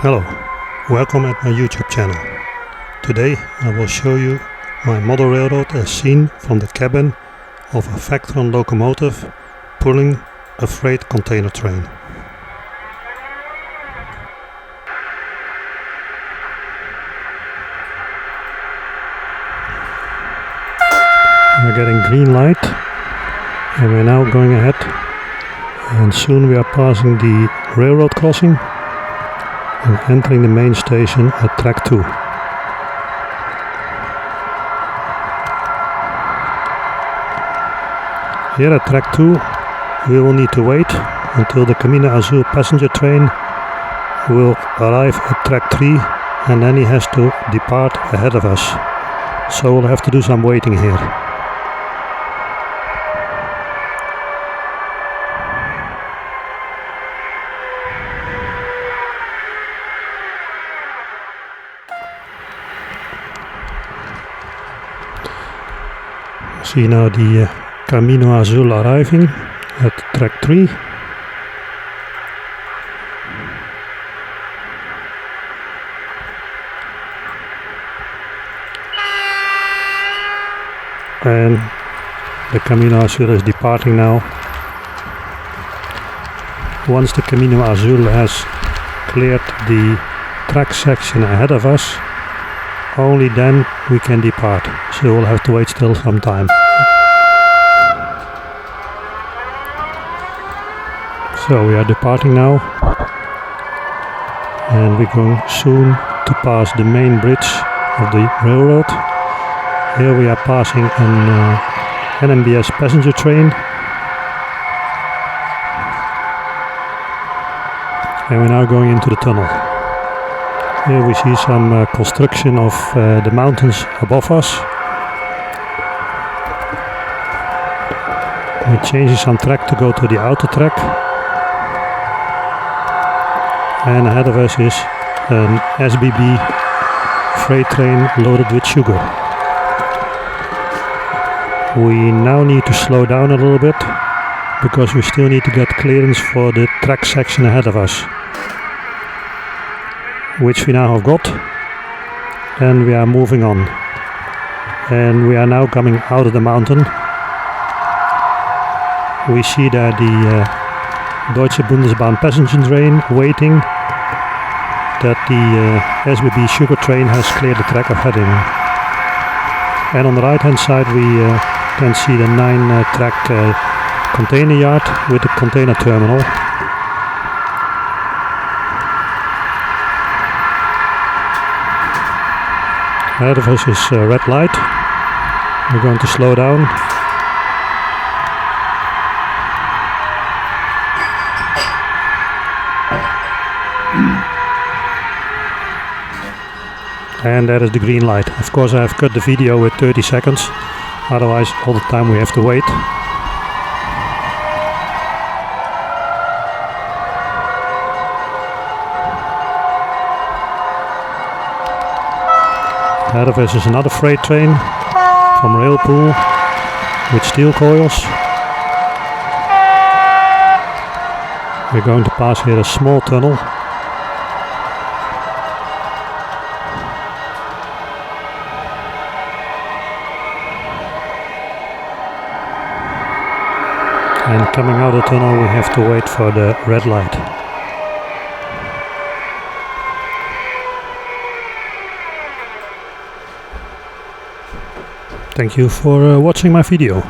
Hello, welcome at my YouTube channel. Today I will show you my model railroad as seen from the cabin of a Vectron locomotive pulling a freight container train. We're getting green light and we're now going ahead, and soon we are passing the railroad crossing and entering the main station at track 2. Here at track 2 we will need to wait until the Camino azul passenger train will arrive at track 3, and then he has to depart ahead of us. So we'll have to do some waiting here. See now the Camino azul arriving at track 3. And the Camino azul is departing now. Once the Camino azul has cleared the track section ahead of us, only then we can depart, so we'll have to wait still some time. So we are departing now, and we're going soon to pass the main bridge of the railroad. Here we are passing an NMBS passenger train, and we're now going into the tunnel. Here we see some construction of the mountains above us. We're changing some track to go to the outer track. And ahead of us is an SBB freight train loaded with sugar. We now need to slow down a little bit because we still need to get clearance for the track section ahead of us, which we now have got, and we are moving on. And we are now coming out of the mountain. We see there the Deutsche Bundesbahn passenger train waiting that the SBB sugar train has cleared the track ahead of him. And on the right hand side we can see the 9 track container yard with the container terminal. Ahead of us is a red light. We're going to slow down. And that is the green light. Of course I have cut the video with 30 seconds, otherwise all the time we have to wait. Ahead of us is another freight train from Railpool with steel coils. We're going to pass here a small tunnel. And coming out of the tunnel we have to wait for the red light. Thank you for watching my video.